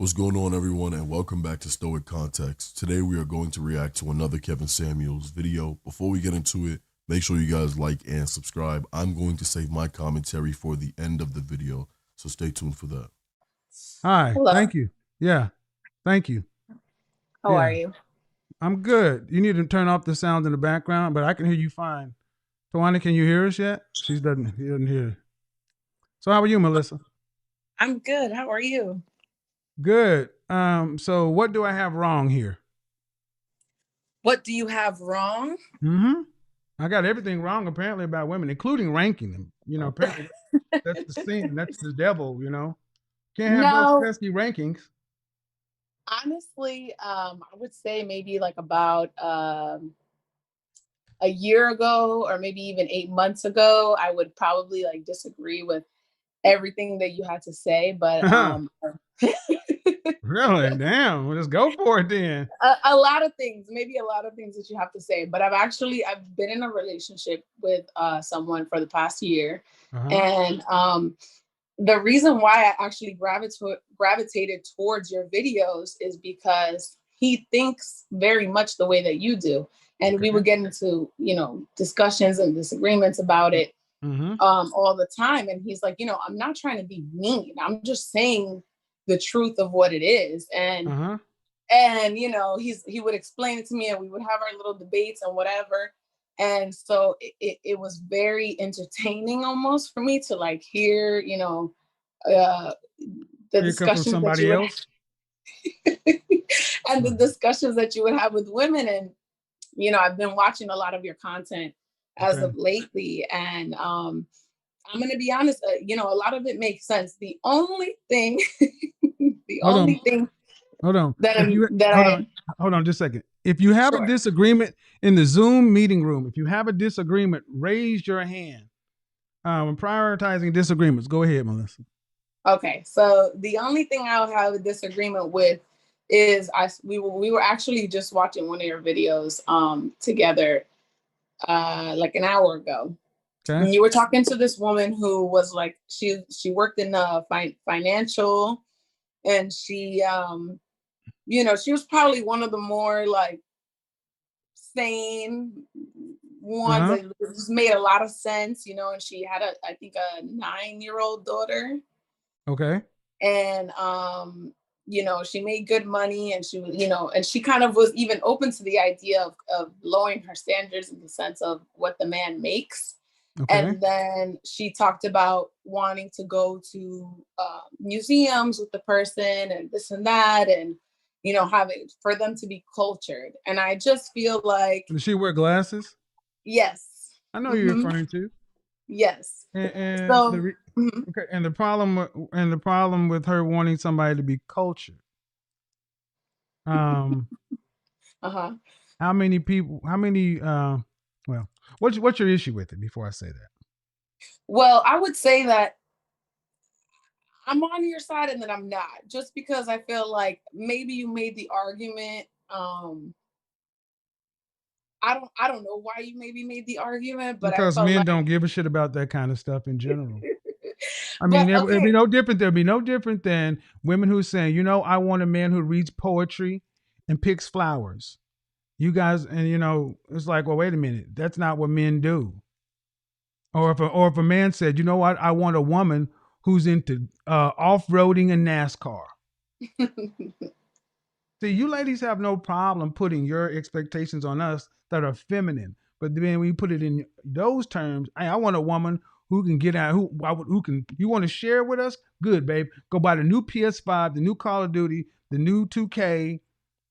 What's going on, everyone, and welcome back to Stoic Context. Today we are going to react to another Kevin Samuels video. Before we get into it, make sure you guys like and subscribe. I'm going to save my commentary for the end of the video, so stay tuned for that. Hi, Hello, thank you. Yeah, thank you. how are Yeah, you? I'm good. You need to turn off the sound in the background, but I can hear you fine. Tawana, can you hear us yet? He doesn't hear. So how are you, Melissa? I'm good. How are you? Good. So what do I have wrong here? What do you have wrong? Mm-hmm. I got everything wrong apparently about women, including ranking them. Apparently that's the sin. That's the devil, Can't have those No, pesky rankings. honestly, I would say maybe like about a year ago or maybe even 8 months ago, I would probably like disagree with everything that you had to say, but Really? Damn. Well, let's go for it then. a lot of things, maybe a lot of things that you have to say. But I've been in a relationship with someone for the past year, Uh-huh. and the reason why I actually gravitated towards your videos is because he thinks very much the way that you do. And we Okay. would get into, discussions and disagreements about it Mm-hmm. all the time. And he's like, I'm not trying to be mean. I'm just saying the truth of what it is. Uh-huh. And he would explain it to me and we would have our little debates and whatever. And so it was very entertaining almost for me to like hear, uh, the It come from discussions that you somebody would else? and the discussions that you would have with women. And I've been watching a lot of your content as Okay. of lately, and I'm gonna be honest, a lot of it makes sense. The only thing, the Hold only on. thing Hold on. that If I'm you that hold I on, hold on just a second. If you have a sure. disagreement in the Zoom meeting room, if you have a disagreement, raise your hand. When prioritizing disagreements, go ahead, Melissa. Okay, so the only thing I'll have a disagreement with is we were actually just watching one of your videos together like an hour ago. Okay. And you were talking to this woman who was like she worked in financial, and she was probably one of the more like sane Uh ones huh. that just made a lot of sense, and she had I think a 9-year-old daughter. Okay. And she made good money, and she was, and she kind of was even open to the idea of lowering her standards in the sense of what the man makes. Okay. And then she talked about wanting to go to museums with the person and this and that, and having for them to be cultured. And I just feel like Does she wear glasses? yes. I know you're Hmm. referring to. Yes. And So mhm. okay, and the problem with her wanting somebody to be cultured. Um, Uh-huh. how many people? How many? Well, what's your issue with it? Before I say that. Well, I would say that I'm on your side and then I'm not, just because I feel like maybe you made the argument. I don't know why you maybe made the argument, but I Because felt men like don't give a shit about that kind of stuff in general. I mean, but it'd be okay. no different. There'd be no different than women who saying, I want a man who reads poetry and picks flowers. You guys, and it's like, well, wait a minute, that's not what men do. Or if a man said, you know what, I want a woman who's into off roading and NASCAR. See, you ladies have no problem putting your expectations on us that are feminine, but then when you put it in those terms, hey, I want a woman who can get out, who can. You want to share with us? Good, babe. Go buy the new PS5, the new Call of Duty, the new 2K,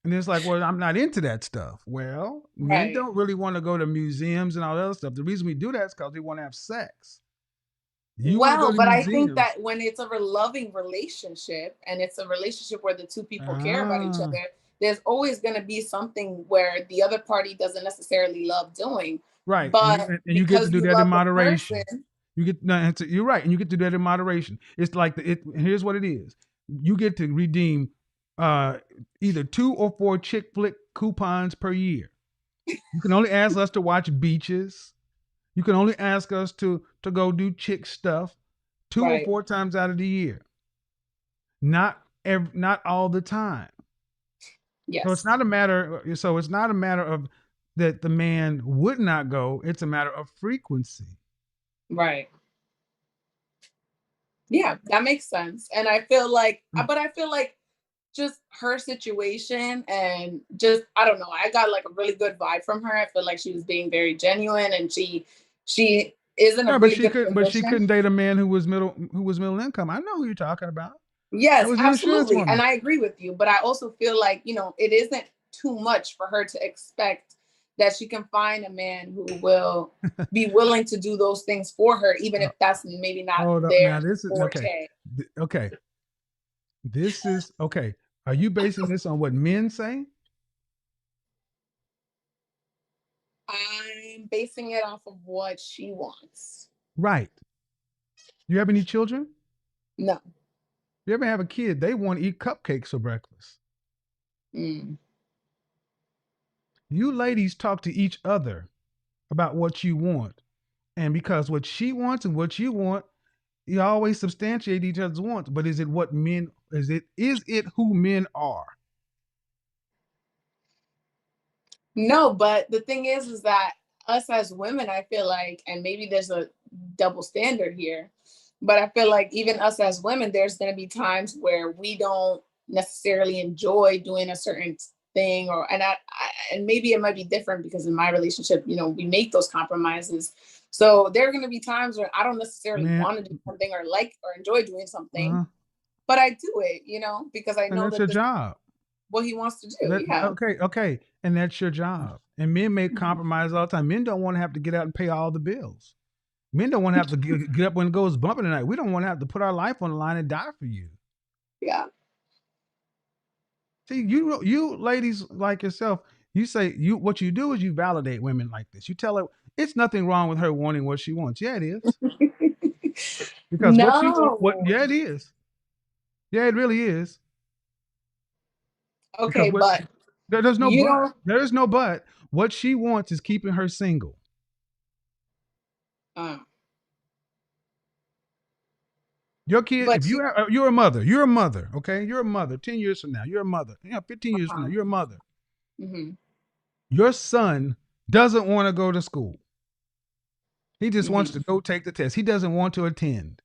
and it's like, well, I'm not into that stuff. Well, men Right. don't really want to go to museums and all that other stuff. The reason we do that is because we want to have sex. You want to go Well, to but I think museums. that when it's a loving relationship and it's a relationship where the two people care about each Ah, other, there's always going to be something where the other party doesn't necessarily love doing, right. And but you get to because do you that in love the person. moderation. You get no, you're right, and you get to do that in moderation. It's like here's what it is. You get to redeem uh, either 2 or 4 chick flick coupons per year. You can only ask us to watch beaches. You can only ask us to go do chick stuff 2 or Right. 4 times out of the year. Not not all the time. Yes. So it's not a matter. So it's not a matter of that the man would not go. It's a matter of frequency. Right. Yeah, that makes sense. And I feel like, but I feel like just her situation and just, I don't know, I got like a really good vibe from her. I feel like she was being very genuine, and she is in a Yeah, but really she good could. But she couldn't position. date a man who was middle income. I know who you're talking about. That Yes, was an insurance absolutely. And woman. I agree with you. But I also feel like, it isn't too much for her to expect that she can find a man who will be willing to do those things for her, even if that's maybe not Hold up. their Now this is okay. forte. Okay. This is okay. Are you basing this on what men say? I'm basing it off of what she wants. Right. You have any children? No. You ever have a kid? They want to eat cupcakes for breakfast. Mm. You ladies talk to each other about what you want. And because what she wants and what you want, you always substantiate each other's wants. But is it what men is it who men are? No, but the thing is that us as women, I feel like, and maybe there's a double standard here, but I feel like even us as women, there's going to be times where we don't necessarily enjoy doing a certain thing, and maybe it might be different because in my relationship, we make those compromises. So there are going to be times where I don't necessarily Man, want to do something or like or enjoy doing something, uh, but I do it, because I and know that's that your this is job. what he wants to do. Yeah. Okay. And that's your job. And men make compromise all the time. Men don't want to have to get out and pay all the bills. Men don't want to have to get up when it goes bumping tonight. We don't want to have to put our life on the line and die for you. Yeah. See, you ladies like yourself, you say what you do is you validate women like this. You tell her it's nothing wrong with her wanting what she wants. Yeah, it is. Because what she want, what No. yeah, it is. Yeah, it really is. Because Okay, what but there's no you but. don't. There is no but. What she wants is keeping her single. Uh, Your kid, but if she. you're a mother, okay? You're a mother. 10 years from now, you're a mother. Yeah, 15 years from now, you're a mother. Mm-hmm, Your son doesn't want to go to school. He just wants mm-hmm, to go take the test. He doesn't want to attend.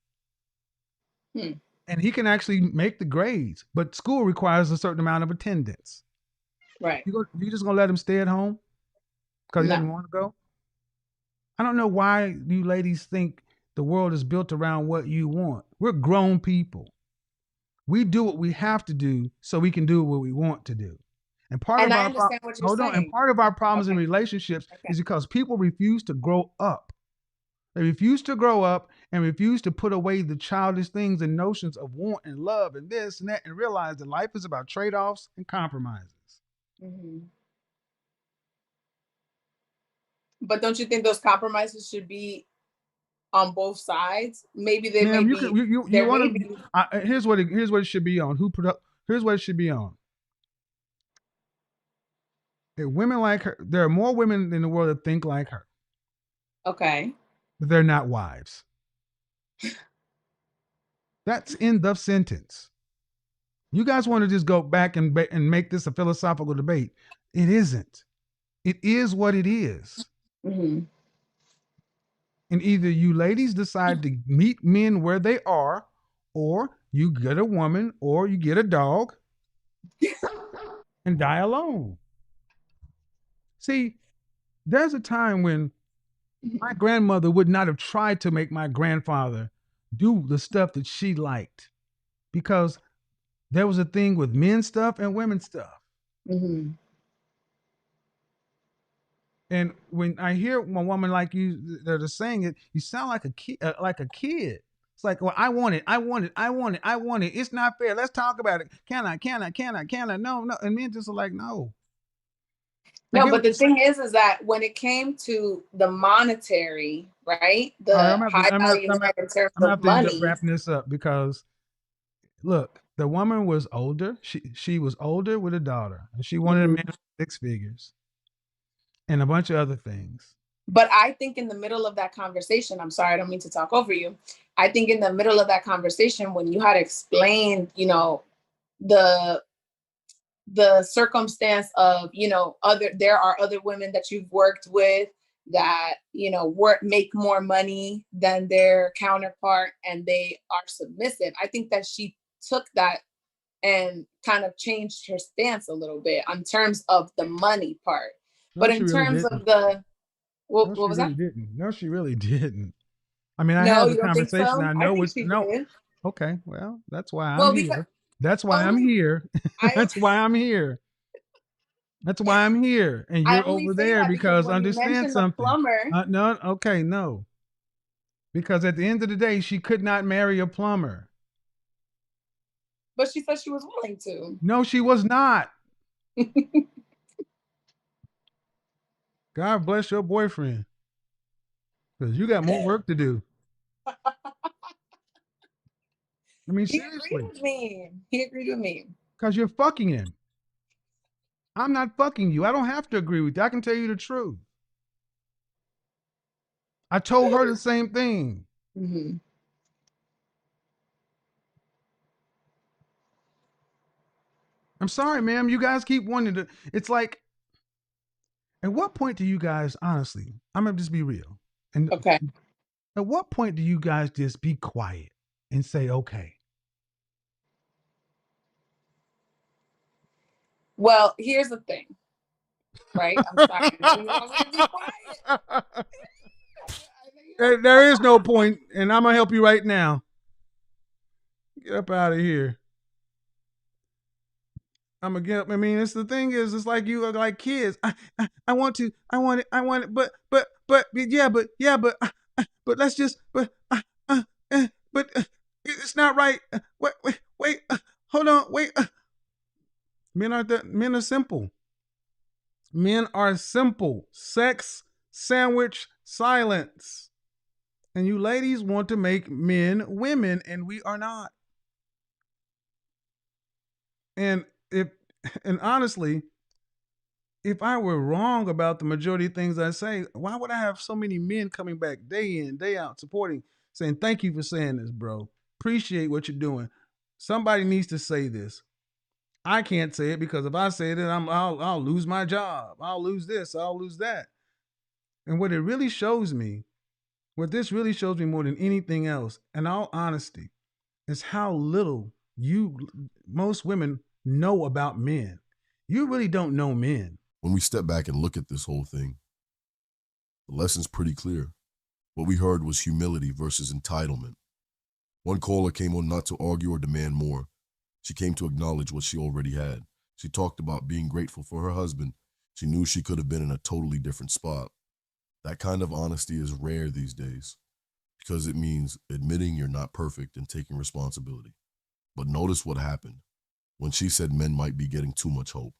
hmm, And he can actually make the grades, but school requires a certain amount of attendance. right. You just gonna let him stay at home because he No. doesn't want to go? I don't know why you ladies think the world is built around what you want. We're grown people. We do what we have to do so we can do what we want to do. And part And of I our understand what you're hold on, and saying. part of our problems in Okay. relationships Okay. is because people refuse to grow up. They refuse to grow up and refuse to put away the childish things and notions of want and love and this and that and realize that life is about trade-offs and compromises. Mm-hmm. But don't you think those compromises should be on both sides? Maybe they may Ma'am, you can be. you There want may to be. here's what it should be on. Here's what it should be on. Women like her, there are more women in the world that think like her, Okay. but they're not wives. That's in the sentence. You guys want to just go back and make this a philosophical debate. It isn't. It is what it is. Mm-hmm. And either you ladies decide to meet men where they are, or you get a woman, or you get a dog and die alone. See, there's a time when my grandmother would not have tried to make my grandfather do the stuff that she liked because there was a thing with men stuff and women stuff. Mm-hmm. And when I hear a woman like you that are saying it, you sound like a kid. It's like, well, I want it. I want it. I want it. I want it. It's not fair. Let's talk about it. Can I? Can I? Can I? Can I? No, no. And men just are like, no. I No, get but what the you're saying. thing is that when it came to the monetary, right, All right, the high value man in terms I'm gonna of have to end up money, wrapping this up because look, the woman was older. She was older with a daughter, and she wanted a mhm. man with 6 figures and a bunch of other things. But I think in the middle of that conversation, I'm sorry, I don't mean to talk over you. I think in the middle of that conversation, when you had explained, the circumstance of, you know, there are other women that you've worked with that, you know, make more money than their counterpart and they are submissive. I think that she took that and kind of changed her stance a little bit in terms of the money part. No, But she in really terms didn't. of the No, what she was really that? didn't. No, she really didn't. I mean, I No, had the you don't think conversation. so? I I know think what. she No. did. Okay. Well, that's why I'm Well, because here. That's why oh I'm my, here. I That's why I'm here. That's why I'm here. And I you're only over say there that because because when you understand mentioned the something. plumber, No. Okay. No. Because at the end of the day, she could not marry a plumber. but she said she was willing to. No, she was not. God bless your boyfriend. Because you got more work to do. I mean, He agreed seriously. with me. He agreed with me. Because you're fucking him. I'm not fucking you. I don't have to agree with you. I can tell you the truth. I told her the same thing. Mm-hmm. I'm sorry, ma'am. You guys keep wanting to. It's like, at what point do you guys, honestly, I'm going to just be real. And Okay. at what point do you guys just be quiet and say, okay? Well, here's the thing, right? I'm sorry. I know you want me to be quiet. There is no point, and I'm going to help you right now. Get up out of here. I'm gonna get up. I mean, it's the thing is, it's like you are like kids. I want to, I want it, but let's just, it's not right. Wait, hold on, wait. Men are men are simple. Men are simple. Sex, sandwich, silence. And you ladies want to make men women, and we are not. And if, and honestly, if I were wrong about the majority of things I say, why would I have so many men coming back day in, day out, supporting, saying, thank you for saying this, bro. Appreciate what you're doing. Somebody needs to say this. I can't say it because if I say it, I'll lose my job. I'll lose this. I'll lose that. And what it really shows me, what this really shows me more than anything else, in all honesty, is how little most women know about men. You really don't know men. When we step back and look at this whole thing, the lesson's pretty clear. What we heard was humility versus entitlement. One caller came on not to argue or demand more. She came to acknowledge what she already had. She talked about being grateful for her husband. She knew she could have been in a totally different spot. That kind of honesty is rare these days because it means admitting you're not perfect and taking responsibility. But notice what happened. When she said men might be getting too much hope,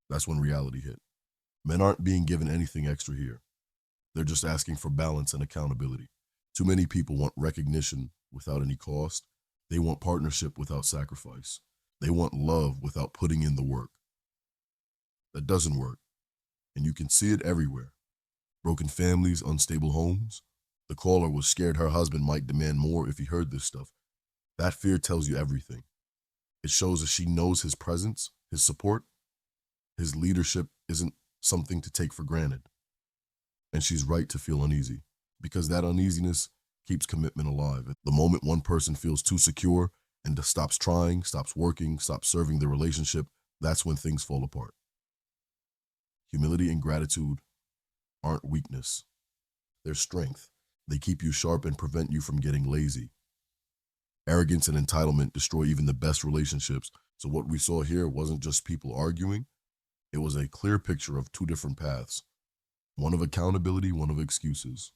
that's when reality hit. Men aren't being given anything extra here. They're just asking for balance and accountability. Too many people want recognition without any cost. They want partnership without sacrifice. They want love without putting in the work. That doesn't work, and you can see it everywhere. Broken families, unstable homes. The caller was scared her husband might demand more if he heard this stuff. That fear tells you everything. It shows that she knows his presence, his support, his leadership isn't something to take for granted. And she's right to feel uneasy, because that uneasiness keeps commitment alive. The moment one person feels too secure and stops trying, stops working, stops serving the relationship, that's when things fall apart. Humility and gratitude aren't weakness. They're strength. They keep you sharp and prevent you from getting lazy. Arrogance and entitlement destroy even the best relationships. So what we saw here wasn't just people arguing. It was a clear picture of two different paths. One of accountability, one of excuses.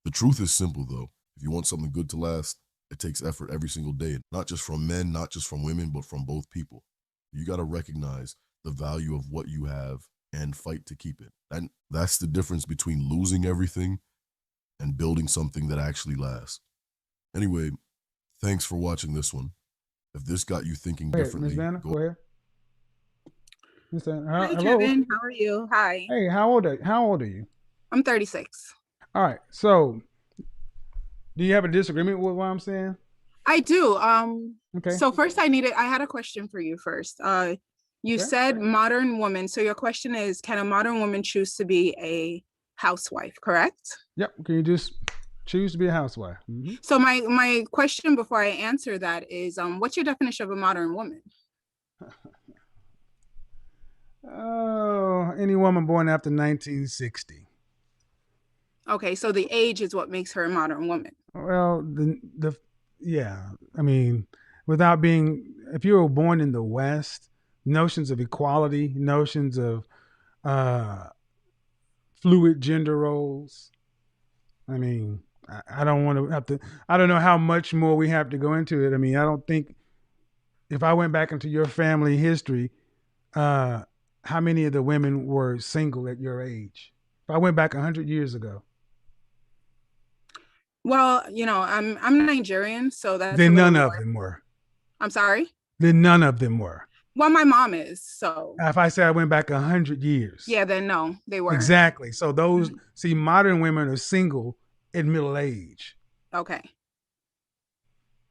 The truth is simple though. If you want something good to last, it takes effort every single day. Not just from men, not just from women, but from both people. You got to recognize the value of what you have and fight to keep it. And that's the difference between losing everything and building something that actually lasts. Anyway, thanks for watching this one. If this got you thinking Go ahead, Miss differently, Vanna. Go ahead. Hi, Hello. Kevin. How are you? Hi. Hey, how old are you? I'm 36. All right. So, do you have a disagreement with what I'm saying? I do. Okay. So first I had a question for you first. You Okay. said modern woman. So your question is, can a modern woman choose to be a housewife, correct? Yep. Can you just choose to be a housewife? So my question before I answer that is, what's your definition of a modern woman? Oh, any woman born after 1960. Okay, so the age is what makes her a modern woman. Well, yeah. I mean, without being, if you were born in the West, notions of equality, notions of uh, fluid gender roles. I mean, I don't want to have to. I don't know how much more we have to go into it. I mean, I don't think if I went back into your family history, uh, how many of the women were single at your age? If I went back 100 years ago, Well, I'm Nigerian, so that's a then little none more. of them were. I'm sorry. Then none of them were. Well, my mom is, so If I say I went back 100 years, yeah, then no, they weren't. exactly. So those see, modern women are single in middle age. Okay.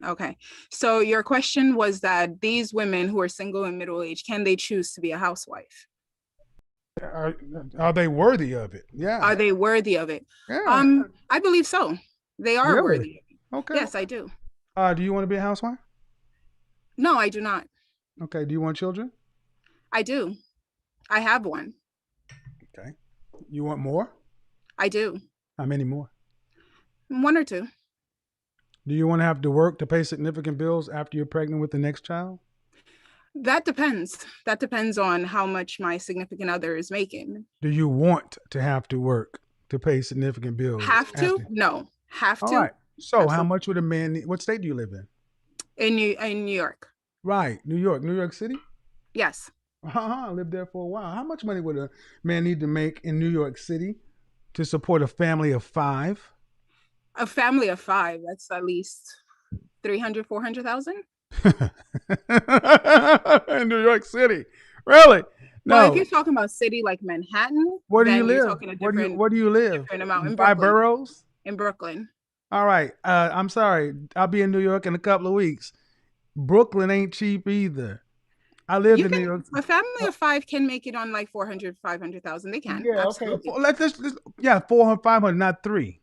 Okay. So your question was that these women who are single and middle age, can they choose to be a housewife? Are they worthy of it? Yeah. Are they worthy of it? Yeah. I believe so. They are Really? worthy of it. Okay. Yes, I do. Do you want to be a housewife? No, I do not. Okay. Do you want children? I do. I have one. Okay. You want more? I do. How many more? One or two. Do you want to have to work to pay significant bills after you're pregnant with the next child? That depends. That depends on how much my significant other is making. Do you want to have to work to pay significant bills? Have to? No. Have to? All right. So Absolutely. How much would a man need? What state do you live in? In New York. Right. New York City? Yes. I lived there for a while. How much money would a man need to make in New York City to support a family of 5? A family of 5, that's at least 300, 400,000. In New York City. Really? No. Well, if you're talking about city like Manhattan, where do you then live? you're talking a different, Where do you live? different amount. In 5 Brooklyn. boroughs? In Brooklyn. All right. I'm sorry. I'll be in New York in a couple of weeks. Brooklyn ain't cheap either. I lived in New York. A family of 5 can make it on like 400, 500,000. They can. Yeah, Absolutely. okay. Let's 400, 500, not 3.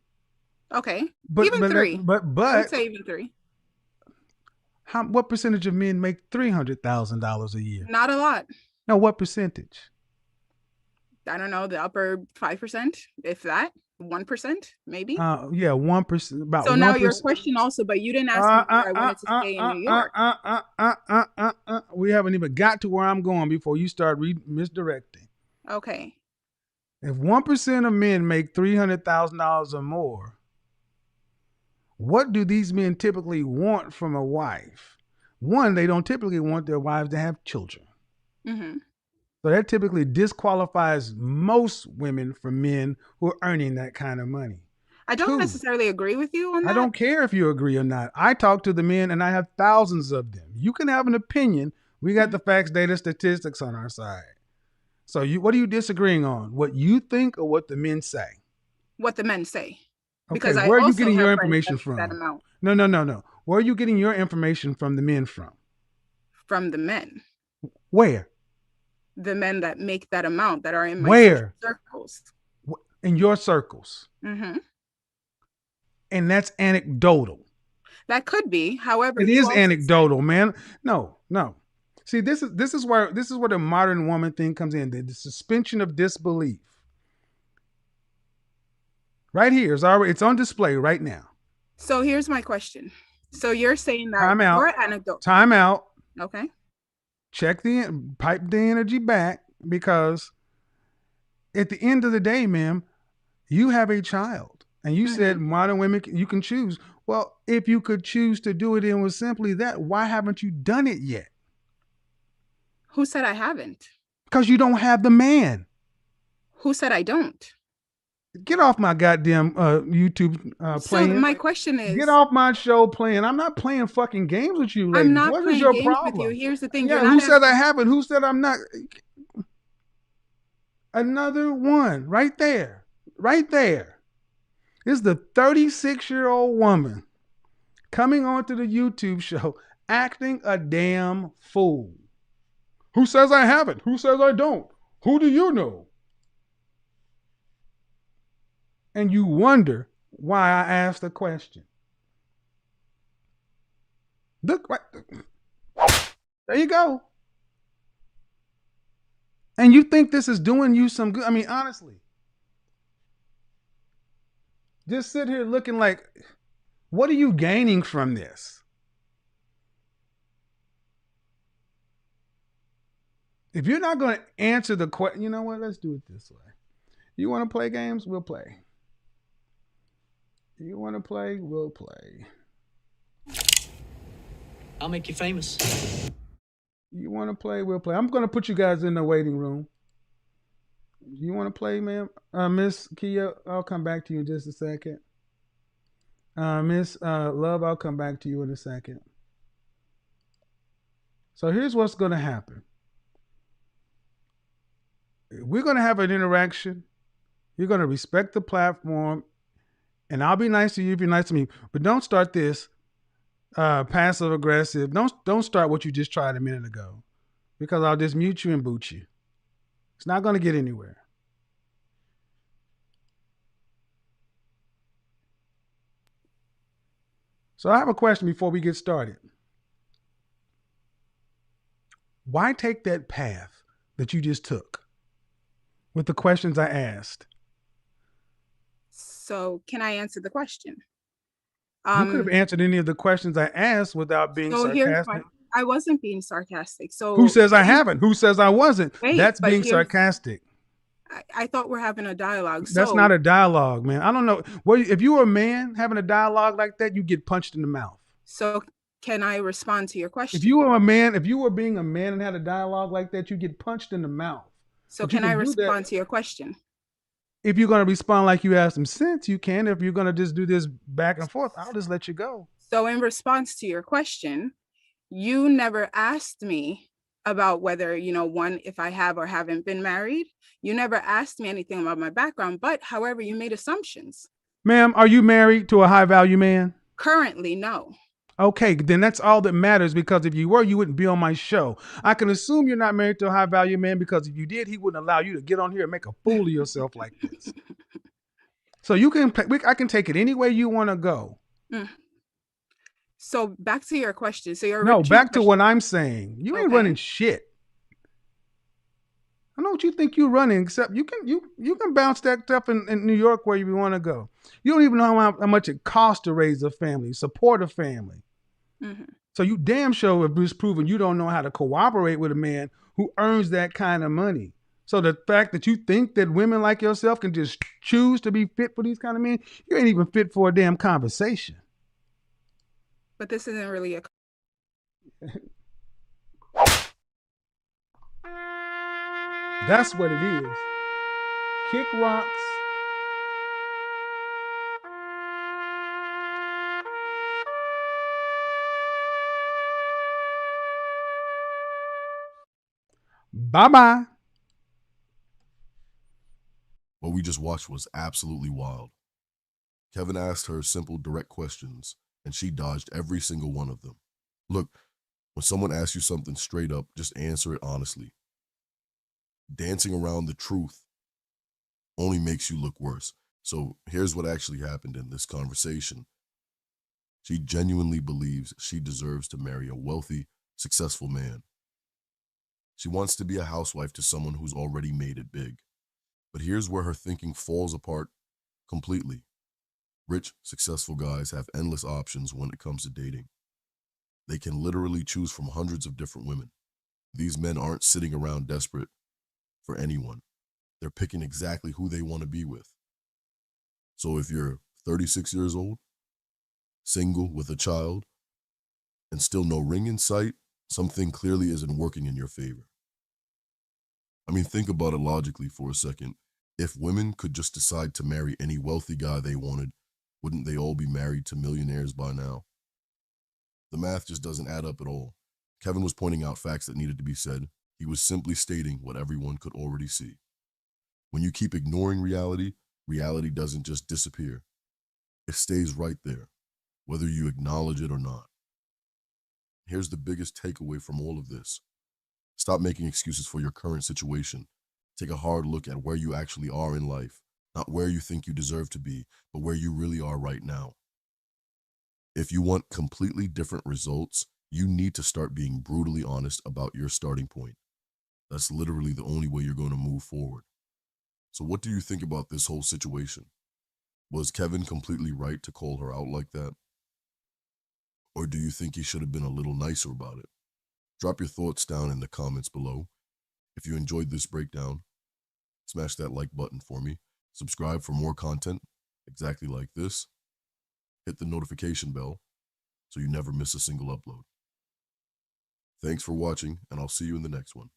Okay. But, even 3. But I would say even 3. What percentage of men make $300,000 a year? Not a lot. No, what percentage? I don't know, the upper 5%, if that. 1%, maybe. Yeah, 1%. About so 1%. now your question also, but you didn't ask me where I wanted to stay in New York. We haven't even got to where I'm going before you start misdirecting. Okay. If 1% of men make $300,000 or more, what do these men typically want from a wife? One, they don't typically want their wives to have children. Mm-hmm. So that typically disqualifies most women from men who are earning that kind of money. I don't necessarily agree with you on that. I don't care if you agree or not. I talk to the men and I have thousands of them. You can have an opinion. We got the facts, data, statistics on our side. So what are you disagreeing on? What you think or what the men say? What the men say. Okay, because where are you getting your information from? That amount. No. Where are you getting your information from the men from? From the men. Where? The men that make that amount that are in my circles. In your circles. Mm-hmm. And that's anecdotal. That could be. However, it is anecdotal, man. No. See, this is where the modern woman thing comes in. The suspension of disbelief. Right here it's on display right now. So here's my question. So you're saying that you're anecdotal. Time out. Okay. Pipe the energy back, because at the end of the day, ma'am, you have a child. And you said modern women, you can choose. Well, if you could choose to do it and was simply that, why haven't you done it yet? Who said I haven't? Because you don't have the man. Who said I don't? Get off my goddamn YouTube playing. So my question is, get off my show playing. I'm not playing fucking games with you, ladies. I'm not what playing is your games problem? with you. Here's the thing. Yeah, who said I haven't? Who said I'm not? Another one right there. Right there. This is the 36-year-old woman coming onto the YouTube show, acting a damn fool. Who says I haven't? Who says I don't? Who do you know? And you wonder why I asked the question. Look, right there you go. And you think this is doing you some good? I mean, honestly, just sit here looking like, what are you gaining from this? If you're not going to answer the question, you know what? Let's do it this way. You want to play games? We'll play. You want to play? We'll play. I'll make you famous. You want to play? We'll play. I'm going to put you guys in the waiting room. You want to play, ma'am? Miss Kia, I'll come back to you in just a second. Miss Love, I'll come back to you in a second. So here's what's going to happen. We're going to have an interaction. You're going to respect the platform. And I'll be nice to you if you're nice to me. But don't start this passive aggressive. Don't start what you just tried a minute ago. Because I'll just mute you and boot you. It's not going to get anywhere. So I have a question before we get started. Why take that path that you just took with the questions I asked? So can I answer the question? You could have answered any of the questions I asked without being sarcastic. I wasn't being sarcastic. So who says I haven't? Who says I wasn't? That's being sarcastic. I thought we're having a dialogue. That's not a dialogue, man. I don't know. Well, if you were a man having a dialogue like that, you get punched in the mouth. So can I respond to your question? If you were a man, if you were being a man and had a dialogue like that, you get punched in the mouth. So can I respond to your question? If you're going to respond like you have some sense, you can. If you're going to just do this back and forth, I'll just let you go. So in response to your question, you never asked me about whether, if I have or haven't been married. You never asked me anything about my background, but however, you made assumptions. Ma'am, are you married to a high value man? Currently, no. Okay, then that's all that matters, because if you were, you wouldn't be on my show. I can assume you're not married to a high value man, because if you did, he wouldn't allow you to get on here and make a fool of yourself like this. So I can take it any way you want to go. So back to your question. Back to what I'm saying. You ain't running shit. I know what you think you're running, except you can bounce that stuff in New York where you want to go. You don't even know how much it costs to raise a family, support a family. Mm-hmm. So you damn sure have just proven you don't know how to cooperate with a man who earns that kind of money. So the fact that you think that women like yourself can just choose to be fit for these kind of men, you ain't even fit for a damn conversation. But this isn't really a... That's what it is. Kick rocks. Bye-bye. What we just watched was absolutely wild. Kevin asked her simple, direct questions, and she dodged every single one of them. Look, when someone asks you something straight up, just answer it honestly. Dancing around the truth only makes you look worse. So here's what actually happened in this conversation. She genuinely believes she deserves to marry a wealthy, successful man. She wants to be a housewife to someone who's already made it big. But here's where her thinking falls apart completely. Rich, successful guys have endless options when it comes to dating. They can literally choose from hundreds of different women. These men aren't sitting around desperate for anyone. They're picking exactly who they want to be with. So if you're 36 years old, single with a child, and still no ring in sight, something clearly isn't working in your favor. I mean, think about it logically for a second. If women could just decide to marry any wealthy guy they wanted, wouldn't they all be married to millionaires by now? The math just doesn't add up at all. Kevin was pointing out facts that needed to be said. He was simply stating what everyone could already see. When you keep ignoring reality, reality doesn't just disappear. It stays right there. whether you acknowledge it or not. Here's the biggest takeaway from all of this. Stop making excuses for your current situation. Take a hard look at where you actually are in life, not where you think you deserve to be, but where you really are right now. If you want completely different results, you need to start being brutally honest about your starting point. That's literally the only way you're going to move forward. So what do you think about this whole situation? Was Kevin completely right to call her out like that? Or do you think he should have been a little nicer about it? Drop your thoughts down in the comments below. If you enjoyed this breakdown, smash that like button for me. Subscribe for more content exactly like this. Hit the notification bell so you never miss a single upload. Thanks for watching, and I'll see you in the next one.